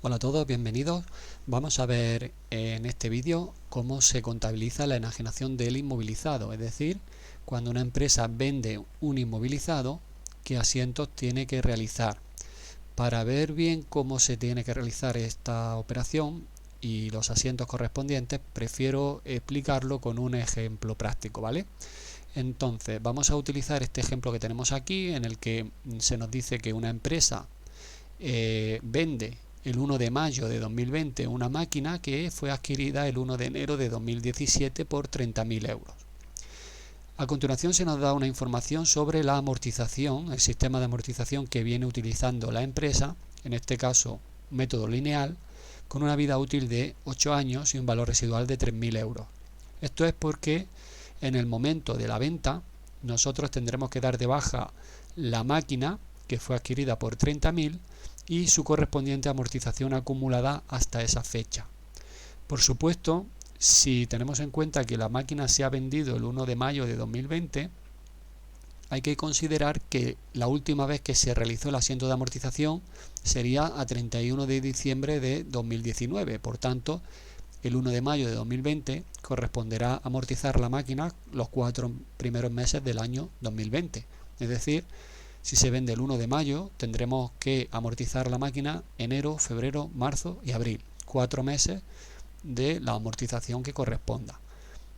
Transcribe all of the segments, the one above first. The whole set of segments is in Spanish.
Hola a todos, bienvenidos. Vamos a ver en este vídeo cómo se contabiliza la enajenación del inmovilizado, es decir, cuando una empresa vende un inmovilizado, qué asientos tiene que realizar. Para ver bien cómo se tiene que realizar esta operación y los asientos correspondientes, prefiero explicarlo con un ejemplo práctico, ¿vale? Entonces, vamos a utilizar este ejemplo que tenemos aquí, en el que se nos dice que una empresa vende el 1 de mayo de 2020 una máquina que fue adquirida el 1 de enero de 2017 por 30.000 euros. A continuación se nos da una información sobre la amortización, el sistema de amortización que viene utilizando la empresa, en este caso método lineal, con una vida útil de 8 años y un valor residual de 3.000 euros. Esto es porque en el momento de la venta nosotros tendremos que dar de baja la máquina que fue adquirida por 30.000 y su correspondiente amortización acumulada hasta esa fecha. Por supuesto, si tenemos en cuenta que la máquina se ha vendido el 1 de mayo de 2020, hay que considerar que la última vez que se realizó el asiento de amortización sería a 31 de diciembre de 2019. Por tanto, el 1 de mayo de 2020 corresponderá a amortizar la máquina los 4 primeros meses del año 2020. Es decir, si se vende el 1 de mayo, tendremos que amortizar la máquina enero, febrero, marzo y abril. 4 meses de la amortización que corresponda.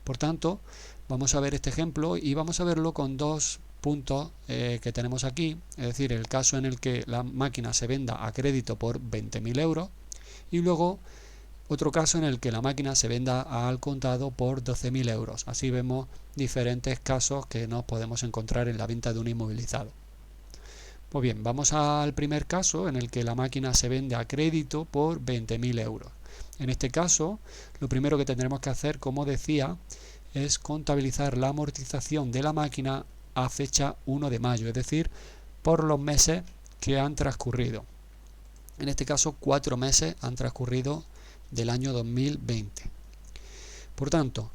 Por tanto, vamos a ver este ejemplo y vamos a verlo con dos puntos que tenemos aquí. Es decir, el caso en el que la máquina se venda a crédito por 20.000 euros y luego otro caso en el que la máquina se venda al contado por 12.000 euros. Así vemos diferentes casos que nos podemos encontrar en la venta de un inmovilizado. Pues bien, vamos al primer caso en el que la máquina se vende a crédito por 20.000 euros. En este caso, lo primero que tendremos que hacer, como decía, es contabilizar la amortización de la máquina a fecha 1 de mayo, es decir, por los meses que han transcurrido. En este caso, 4 meses han transcurrido del año 2020. Por tanto,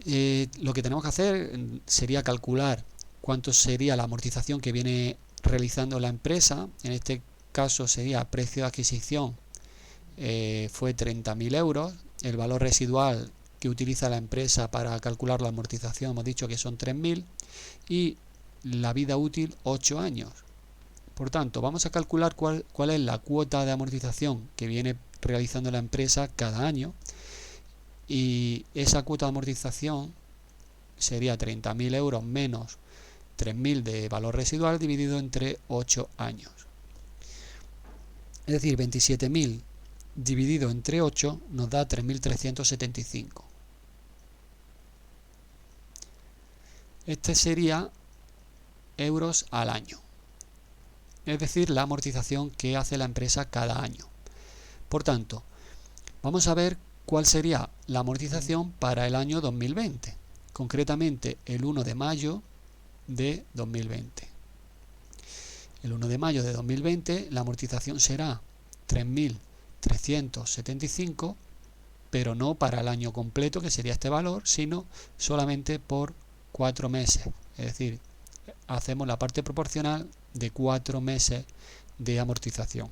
lo que tenemos que hacer sería calcular cuánto sería la amortización que viene realizando la empresa. En este caso sería precio de adquisición, fue 30.000 euros. El valor residual que utiliza la empresa para calcular la amortización hemos dicho que son 3.000 y la vida útil 8 años. Por tanto, vamos a calcular cuál es la cuota de amortización que viene realizando la empresa cada año, y esa cuota de amortización sería 30.000 euros menos 3.000 de valor residual dividido entre 8 años. Es decir, 27.000 dividido entre 8 nos da 3.375. Este sería euros al año. Es decir, la amortización que hace la empresa cada año. Por tanto, vamos a ver cuál sería la amortización para el año 2020, concretamente el 1 de mayo de 2020. El 1 de mayo de 2020 la amortización será 3.375, pero no para el año completo, que sería este valor, sino solamente por 4 meses. Es decir, hacemos la parte proporcional de 4 meses de amortización.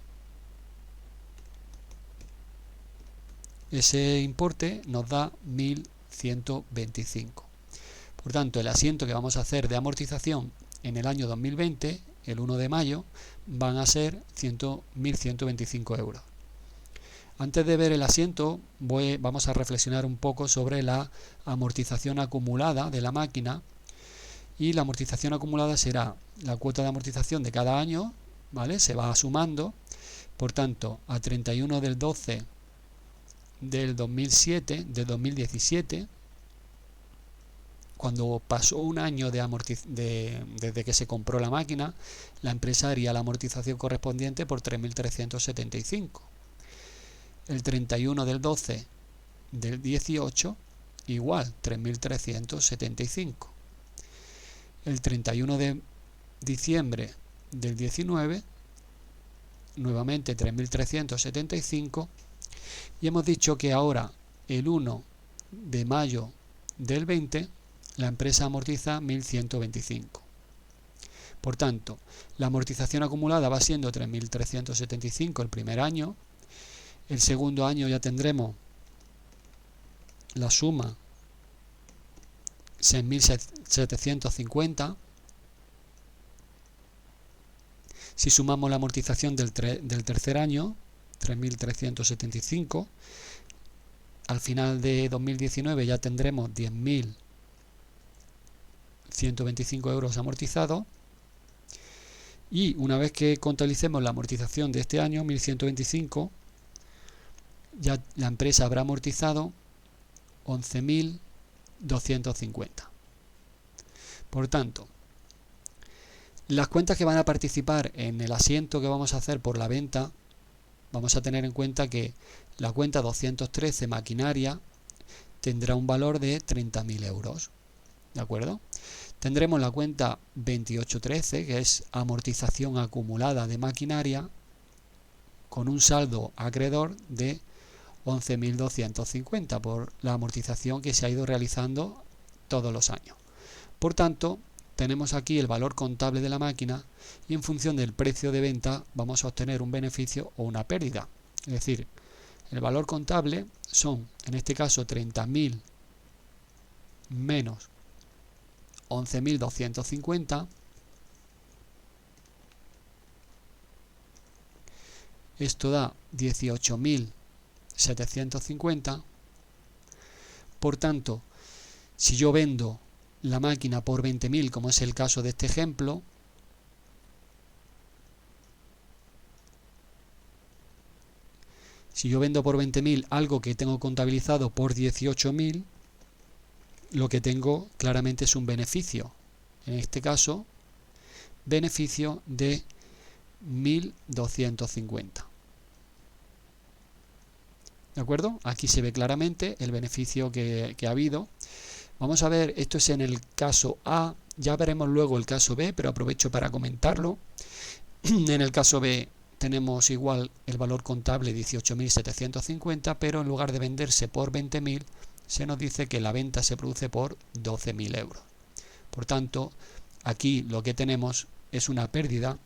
Ese importe nos da 1.125. Por tanto, el asiento que vamos a hacer de amortización en el año 2020, el 1 de mayo, van a ser 1.125 euros. Antes de ver el asiento, vamos a reflexionar un poco sobre la amortización acumulada de la máquina. Y la amortización acumulada será la cuota de amortización de cada año, ¿vale? Se va sumando. Por tanto, a 31 del 12 del 2017, cuando pasó un año desde que se compró la máquina, la empresa haría la amortización correspondiente por 3.375. El 31 del 12 del 18, igual, 3.375. El 31 de diciembre del 19, nuevamente 3.375. Y hemos dicho que ahora, el 1 de mayo del 20, la empresa amortiza 1.125. Por tanto, la amortización acumulada va siendo 3.375 el primer año, El segundo año ya tendremos la suma 6.750. Si sumamos la amortización del tercer año, 3.375, al final de 2019 ya tendremos 10.125 euros amortizados, y una vez que contabilicemos la amortización de este año, 1.125, ya la empresa habrá amortizado 11.250. Por tanto, las cuentas que van a participar en el asiento que vamos a hacer por la venta, vamos a tener en cuenta que la cuenta 213 maquinaria tendrá un valor de 30.000 euros. ¿De acuerdo? Tendremos la cuenta 2813, que es amortización acumulada de maquinaria, con un saldo acreedor de 11.250 por la amortización que se ha ido realizando todos los años. Por tanto, tenemos aquí el valor contable de la máquina, y en función del precio de venta vamos a obtener un beneficio o una pérdida. Es decir, el valor contable son, en este caso, 30.000 menos 11.250. Esto da 18.750. Por tanto, si yo vendo la máquina por 20.000, como es el caso de este ejemplo, si yo vendo por 20.000 algo que tengo contabilizado por 18.000, lo que tengo claramente es un beneficio. En este caso, beneficio de 1.250. ¿De acuerdo? Aquí se ve claramente el beneficio que ha habido. Vamos a ver, esto es en el caso A, ya veremos luego el caso B, pero aprovecho para comentarlo. En el caso B tenemos igual el valor contable 18.750, pero en lugar de venderse por 20.000, se nos dice que la venta se produce por 12.000 euros. Por tanto, aquí lo que tenemos es una pérdida,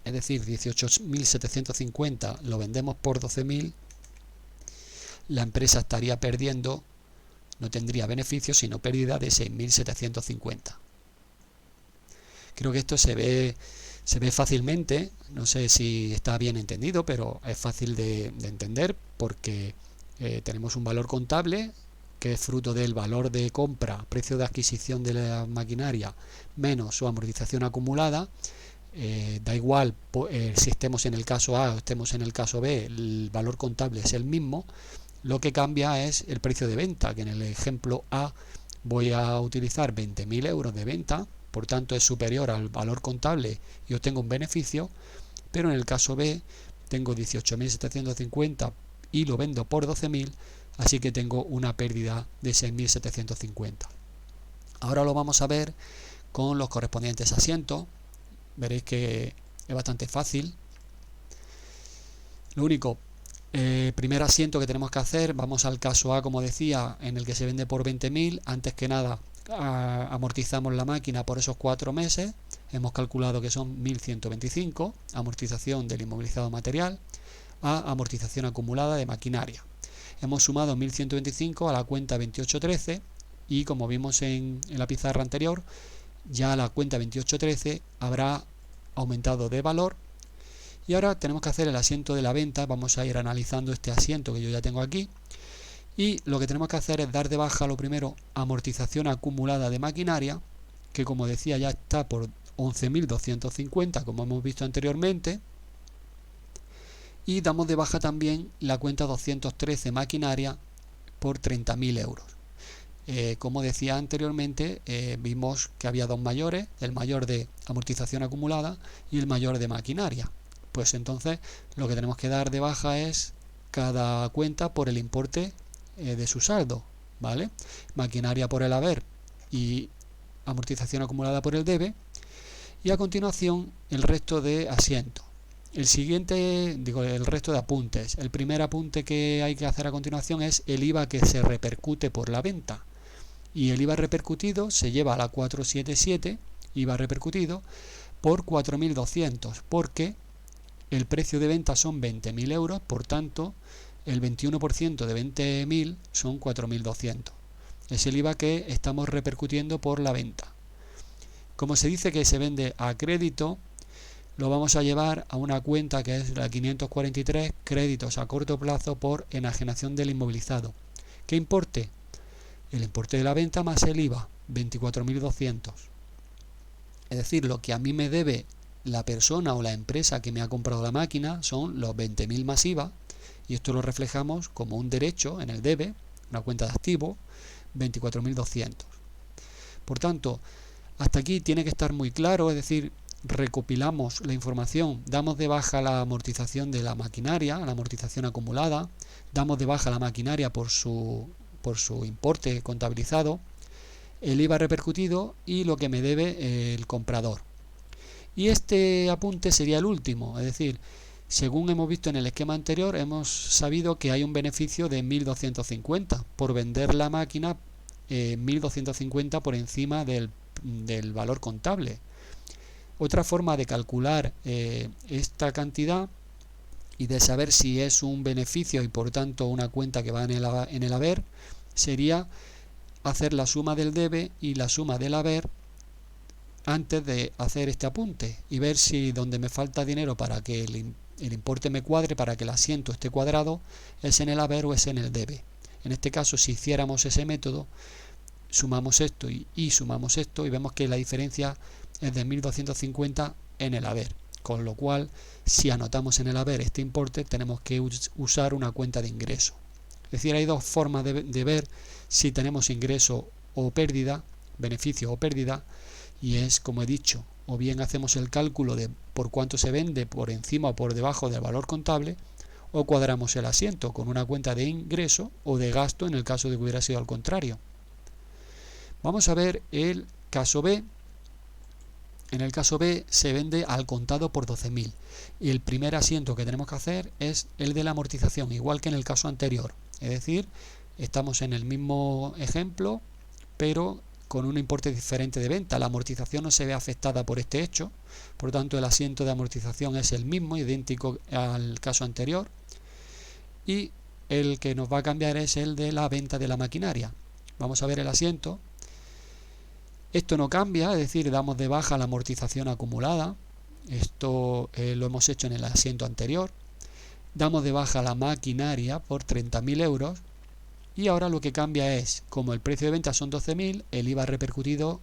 es decir, 18.750 lo vendemos por 12.000, la empresa estaría perdiendo, no tendría beneficio, sino pérdida de 6.750. Creo que esto se ve fácilmente, no sé si está bien entendido, pero es fácil de entender, porque tenemos un valor contable que es fruto del valor de compra, precio de adquisición de la maquinaria, menos su amortización acumulada. Da igual si estemos en el caso A o estemos en el caso B, el valor contable es el mismo. Lo que cambia es el precio de venta, que en el ejemplo A voy a utilizar 20.000 euros de venta, por tanto es superior al valor contable y obtengo un beneficio, pero en el caso B tengo 18.750 y lo vendo por 12.000, así que tengo una pérdida de 6.750. Ahora lo vamos a ver con los correspondientes asientos. Veréis que es bastante fácil. Lo único, primer asiento que tenemos que hacer, vamos al caso A, como decía, en el que se vende por 20.000. Antes que nada, amortizamos la máquina por esos 4 meses. Hemos calculado que son 1.125, amortización del inmovilizado material, a amortización acumulada de maquinaria. Hemos sumado 1.125 a la cuenta 2813, y como vimos en la pizarra anterior, ya la cuenta 2813 habrá aumentado de valor. Y ahora tenemos que hacer el asiento de la venta. Vamos a ir analizando este asiento que yo ya tengo aquí, y lo que tenemos que hacer es dar de baja, lo primero, amortización acumulada de maquinaria, que como decía ya está por 11.250, como hemos visto anteriormente, y damos de baja también la cuenta 213 maquinaria por 30.000 euros. Como decía anteriormente, vimos que había dos mayores, el mayor de amortización acumulada y el mayor de maquinaria. Pues entonces lo que tenemos que dar de baja es cada cuenta por el importe de su saldo, ¿vale? Maquinaria por el haber y amortización acumulada por el debe, y a continuación el resto de asientos. El resto de apuntes. El primer apunte que hay que hacer a continuación es el IVA que se repercute por la venta. Y el IVA repercutido se lleva a la 477, IVA repercutido, por 4.200, porque el precio de venta son 20.000 euros, por tanto, el 21% de 20.000 son 4.200. Es el IVA que estamos repercutiendo por la venta. Como se dice que se vende a crédito, lo vamos a llevar a una cuenta que es la 543, créditos a corto plazo por enajenación del inmovilizado. ¿Qué importe? El importe de la venta más el IVA, 24.200. Es decir, lo que a mí me debe la persona o la empresa que me ha comprado la máquina son los 20.000 más IVA, y esto lo reflejamos como un derecho en el debe, una cuenta de activo, 24.200. Por tanto, hasta aquí tiene que estar muy claro, es decir, recopilamos la información, damos de baja la amortización de la maquinaria, la amortización acumulada, damos de baja la maquinaria por su importe contabilizado, el IVA repercutido y lo que me debe el comprador. Y este apunte sería el último, es decir, según hemos visto en el esquema anterior, hemos sabido que hay un beneficio de 1.250 por vender la máquina 1.250 por encima del valor contable. Otra forma de calcular esta cantidad y de saber si es un beneficio y por tanto una cuenta que va en el haber sería hacer la suma del debe y la suma del haber antes de hacer este apunte y ver si donde me falta dinero para que el importe me cuadre, para que el asiento esté cuadrado, es en el haber o es en el debe. En este caso, si hiciéramos ese método, sumamos esto y sumamos esto y vemos que la diferencia es de 1.250 en el haber, con lo cual si anotamos en el haber este importe tenemos que usar una cuenta de ingreso. Es decir, hay dos formas de ver si tenemos ingreso o pérdida, beneficio o pérdida, y es, como he dicho, o bien hacemos el cálculo de por cuánto se vende por encima o por debajo del valor contable, o cuadramos el asiento con una cuenta de ingreso o de gasto en el caso de que hubiera sido al contrario. Vamos a ver el caso B. En el caso B se vende al contado por 12.000 y el primer asiento que tenemos que hacer es el de la amortización, igual que en el caso anterior. Es decir, estamos en el mismo ejemplo, pero con un importe diferente de venta. La amortización no se ve afectada por este hecho, por lo tanto el asiento de amortización es el mismo, idéntico al caso anterior, y el que nos va a cambiar es el de la venta de la maquinaria. Vamos a ver el asiento. Esto no cambia, es decir, damos de baja la amortización acumulada. Esto lo hemos hecho en el asiento anterior. Damos de baja la maquinaria por 30.000 euros. Y ahora lo que cambia es, como el precio de venta son 12.000, el IVA repercutido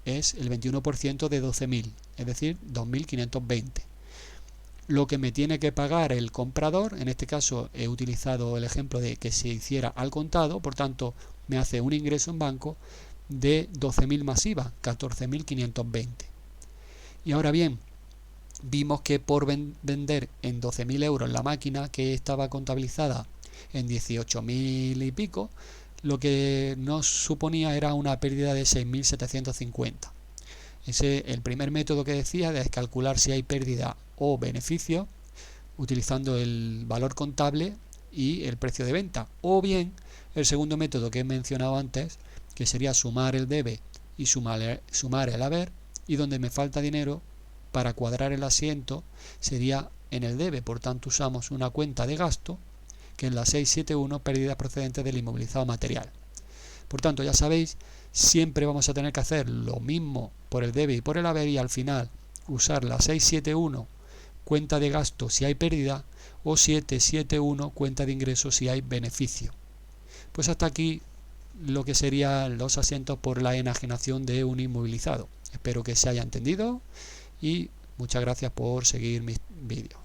es el 21% de 12.000, es decir, 2.520. Lo que me tiene que pagar el comprador, en este caso he utilizado el ejemplo de que se hiciera al contado, por tanto me hace un ingreso en banco de 12.000 más IVA, 14.520. Y ahora bien, vimos que por vender en 12.000 euros la máquina que estaba contabilizada en 18.000 y pico, lo que nos suponía era una pérdida de 6.750. El primer método que decía es calcular si hay pérdida o beneficio utilizando el valor contable y el precio de venta, o bien el segundo método que he mencionado antes, que sería sumar el debe y sumar el haber, y donde me falta dinero para cuadrar el asiento sería en el debe, por tanto usamos una cuenta de gasto que es la 671, pérdidas procedentes del inmovilizado material. Por tanto, ya sabéis, siempre vamos a tener que hacer lo mismo por el debe y por el haber, y al final usar la 671 cuenta de gasto si hay pérdida o 771 cuenta de ingreso si hay beneficio. Pues hasta aquí lo que serían los asientos por la enajenación de un inmovilizado. Espero que se haya entendido y muchas gracias por seguir mis vídeos.